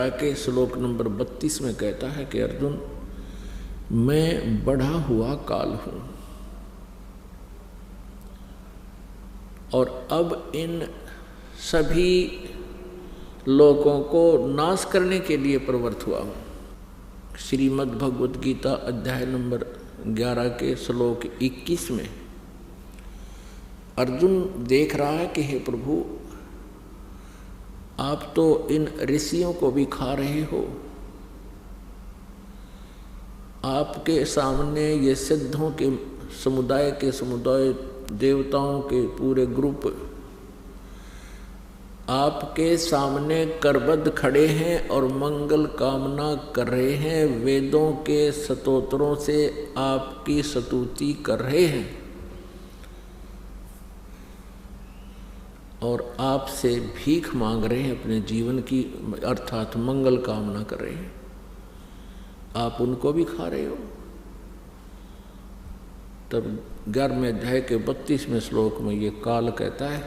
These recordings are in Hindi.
11 के श्लोक नंबर 32 में कहता है कि अर्जुन, मैं बढ़ा हुआ काल हूं और अब इन सभी लोगों को नाश करने के लिए प्रवृत्त हुआ हूं। श्रीमद् भगवत गीता अध्याय नंबर 11 के श्लोक 21 में अर्जुन देख रहा है कि हे प्रभु, आप तो इन ऋषियों को भी खा रहे हो, आपके सामने ये सिद्धों के समुदाय देवताओं के पूरे ग्रुप आपके सामने करबद्ध खड़े हैं और मंगल कामना कर रहे हैं, वेदों के स्तोत्रों से आपकी स्तुति कर रहे हैं और आपसे भीख मांग रहे हैं अपने जीवन की, अर्थात मंगल कामना कर रहे हैं। आप उनको भी खा रहे हो। तब 11वें अध्याय के 32वें श्लोक में ये काल कहता है,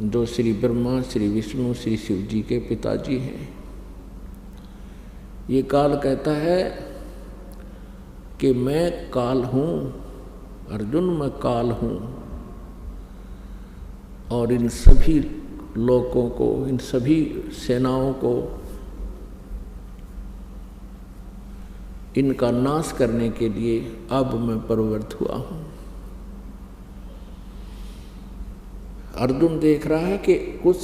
जो श्री ब्रह्मा, श्री विष्णु, श्री शिव जी के पिताजी हैं, ये काल कहता है कि मैं काल हूँ अर्जुन, मैं काल हूँ और इन सभी लोगों को, इन सभी सेनाओं को इनका नाश करने के लिए अब मैं प्रवृत्त हुआ हूँ। अर्जुन देख रहा है कि कुछ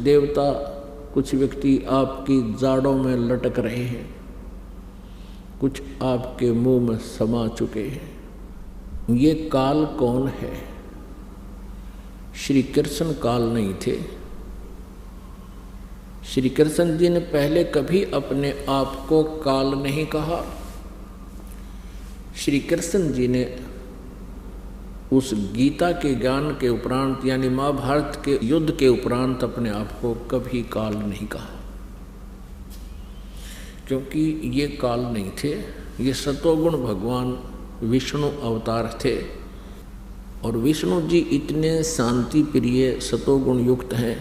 देवता, कुछ व्यक्ति आपकी जाड़ों में लटक रहे हैं, कुछ आपके मुंह में समा चुके हैं। ये काल कौन है? श्री कृष्ण काल नहीं थे। श्री कृष्ण जी ने पहले कभी अपने आप को काल नहीं कहा। श्री कृष्ण जी ने उस गीता के ज्ञान के उपरांत, यानी महाभारत के युद्ध के उपरांत, अपने आप को कभी काल नहीं कहा, क्योंकि ये काल नहीं थे, ये सतोगुण भगवान विष्णु अवतार थे। और विष्णु जी इतने शांति प्रिय सतोगुण युक्त हैं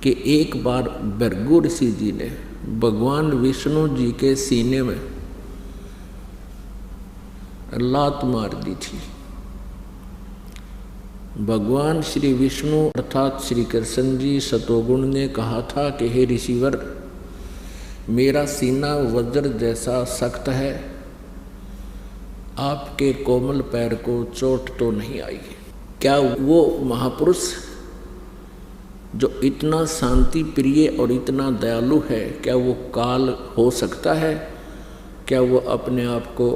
कि एक बार भृगु ऋषि जी ने भगवान विष्णु जी के सीने में लात मार दी थी। भगवान श्री विष्णु अर्थात श्री कृष्ण जी सतोगुण ने कहा था कि हे ऋषिवर, मेरा सीना वज्र जैसा सख्त है, आपके कोमल पैर को चोट तो नहीं आई। क्या वो महापुरुष जो इतना शांति प्रिय और इतना दयालु है, क्या वो काल हो सकता है? क्या वो अपने आप को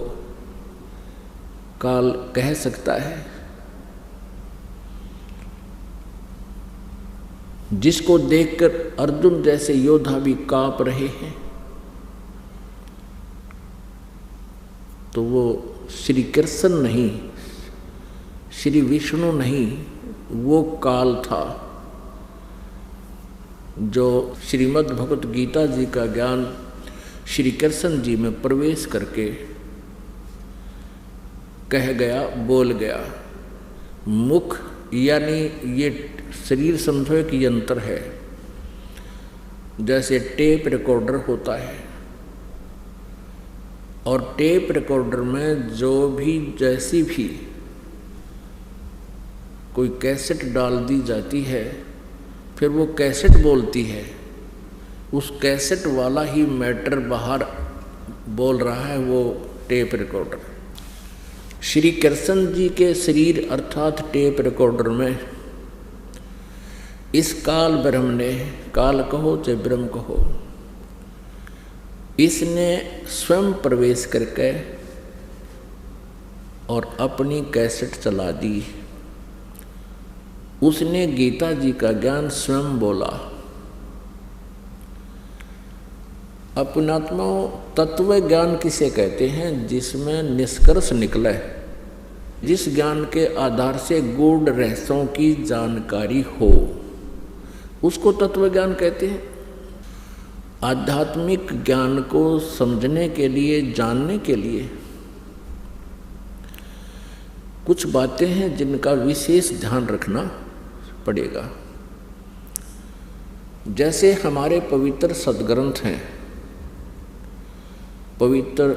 काल कह सकता है? जिसको देखकर अर्जुन जैसे योद्धा भी कांप रहे हैं, तो वो श्री कृष्ण नहीं, श्री विष्णु नहीं, वो काल था जो श्रीमद् भगवत गीता जी का ज्ञान श्री कृष्ण जी में प्रवेश करके कह गया, बोल गया। मुख यानी ये शरीर समझो एक यंत्र है, जैसे टेप रिकॉर्डर होता है, और टेप रिकॉर्डर में जो भी जैसी भी कोई कैसेट डाल दी जाती है, फिर वो कैसेट बोलती है, उस कैसेट वाला ही मैटर बाहर बोल रहा है, वो टेप रिकॉर्डर। श्री कृष्ण जी के शरीर अर्थात टेप रिकॉर्डर में इस काल ब्रह्म ने, काल कहो चाहे ब्रह्म कहो, इसने स्वयं प्रवेश करके और अपनी कैसेट चला दी। उसने गीता जी का ज्ञान स्वयं बोला। अपनात्मा तत्व ज्ञान किसे कहते हैं? जिसमें निष्कर्ष निकले, जिस ज्ञान के आधार से गूढ़ रहस्यों की जानकारी हो, उसको तत्व ज्ञान कहते हैं। आध्यात्मिक ज्ञान को समझने के लिए, जानने के लिए कुछ बातें हैं जिनका विशेष ध्यान रखना पड़ेगा। जैसे हमारे पवित्र सदग्रंथ हैं, पवित्र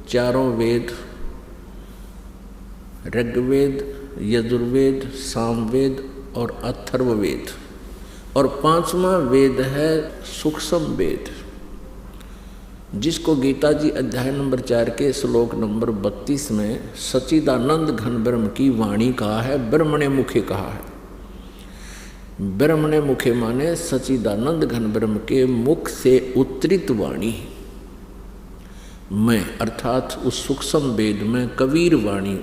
चारों वेद, ऋग्वेद, यजुर्वेद, सामवेद और अथर्ववेद, और 5वां वेद है सूक्ष्म वेद, जिसको गीता जी अध्याय नंबर 4 के श्लोक नंबर 32 में सच्चिदानंद घन ब्रह्म की वाणी कहा है, ब्रह्मणे मुखे कहा है। ब्रह्मणे मुखे माने सच्चिदानंद घन ब्रह्म के मुख से उत्तरित वाणी में, अर्थात उस सूक्ष्म वेद में कबीर वाणी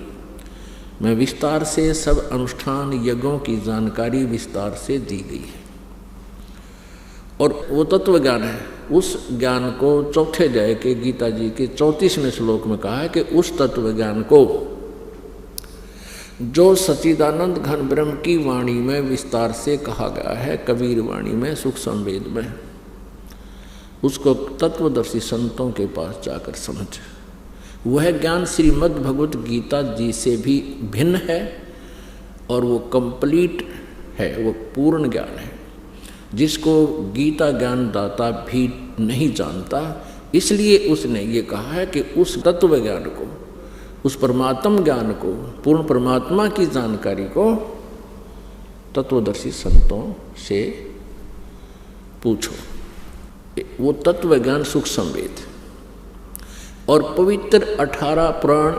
में विस्तार से सब अनुष्ठान यज्ञों की जानकारी विस्तार से दी गई है। और वो तत्व ज्ञान है, उस ज्ञान को चौथे अध्याय के गीता जी के 34वें श्लोक में कहा है कि उस तत्व ज्ञान को जो सच्चिदानंद घन ब्रह्म की वाणी में विस्तार से कहा गया है, कबीर वाणी में, सूक्ष्म वेद में, उसको तत्वदर्शी संतों के पास जाकर समझ। वह ज्ञान श्रीमद् भगवत गीता जी से भी भिन्न है और वो कंप्लीट है, वो पूर्ण ज्ञान है, जिसको गीता ज्ञान दाता भी नहीं जानता। इसलिए उसने ये कहा है कि उस तत्व ज्ञान को, उस परमात्म ज्ञान को, पूर्ण परमात्मा की जानकारी को तत्वदर्शी संतों से पूछो। वो तत्व ज्ञान सूक्ष्म वेद और पवित्र 18 पुराण,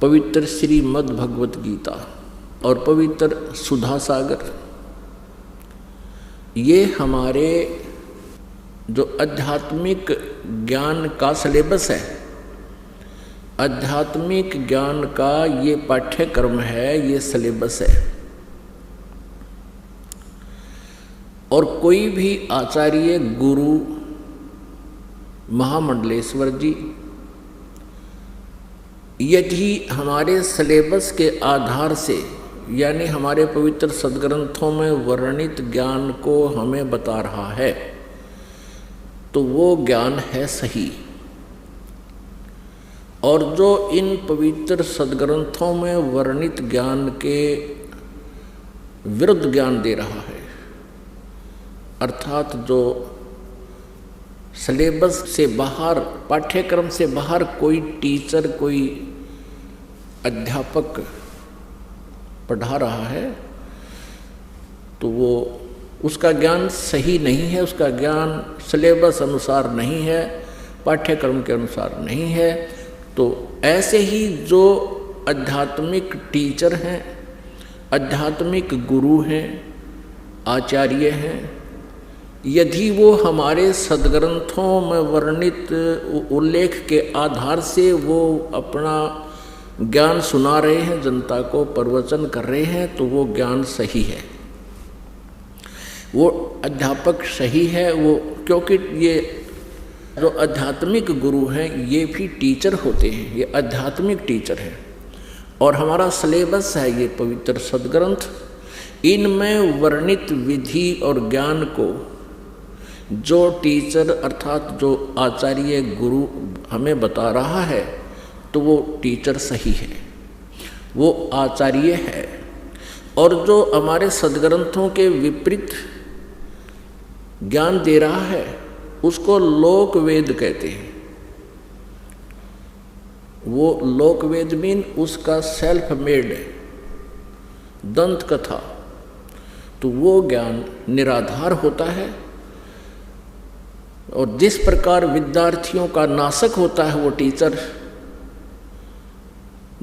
पवित्र श्रीमद् भगवत गीता और पवित्र सुधा सागर, ये हमारे जो आध्यात्मिक ज्ञान का सिलेबस है, आध्यात्मिक ज्ञान का ये पाठ्यक्रम है, ये सिलेबस है। और कोई भी आचार्य, गुरु, महामंडलेश्वर जी यदि हमारे सिलेबस के आधार से, यानी हमारे पवित्र सदग्रंथों में वर्णित ज्ञान को हमें बता रहा है, तो वो ज्ञान है सही। और जो इन पवित्र सदग्रंथों में वर्णित ज्ञान के विरुद्ध ज्ञान दे रहा है, अर्थात जो सिलेबस से बाहर, पाठ्यक्रम से बाहर कोई टीचर, कोई अध्यापक पढ़ा रहा है, तो वो उसका ज्ञान सही नहीं है, उसका ज्ञान सिलेबस अनुसार नहीं है, पाठ्यक्रम के अनुसार नहीं है। तो ऐसे ही जो आध्यात्मिक टीचर हैं, आध्यात्मिक गुरु हैं, आचार्य हैं, यदि वो हमारे सदग्रंथों में वर्णित उल्लेख के आधार से वो अपना ज्ञान सुना रहे हैं, जनता को प्रवचन कर रहे हैं, तो वो ज्ञान सही है, वो अध्यापक सही है। वो क्योंकि ये जो आध्यात्मिक गुरु हैं ये भी टीचर होते हैं, ये आध्यात्मिक टीचर हैं। और हमारा सिलेबस है ये पवित्र सदग्रंथ, इनमें वर्णित विधि और ज्ञान को जो टीचर अर्थात जो आचार्य गुरु हमें बता रहा है, तो वो टीचर सही है, वो आचार्य है। और जो हमारे सदग्रंथों के विपरीत ज्ञान दे रहा है, उसको लोक वेद कहते हैं। वो लोक वेद मीन उसका सेल्फ मेड दंत कथा, तो वो ज्ञान निराधार होता है। और जिस प्रकार विद्यार्थियों का नाशक होता है वो टीचर,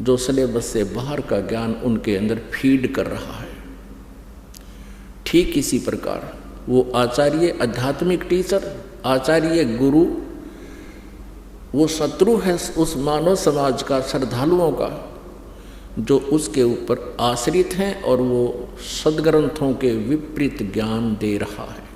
जो सिलेबस से बाहर का ज्ञान उनके अंदर फीड कर रहा है, ठीक इसी प्रकार वो आचार्य, आध्यात्मिक टीचर, आचार्य गुरु, वो शत्रु है उस मानव समाज का, श्रद्धालुओं का, जो उसके ऊपर आश्रित हैं और वो सदग्रंथों के विपरीत ज्ञान दे रहा है।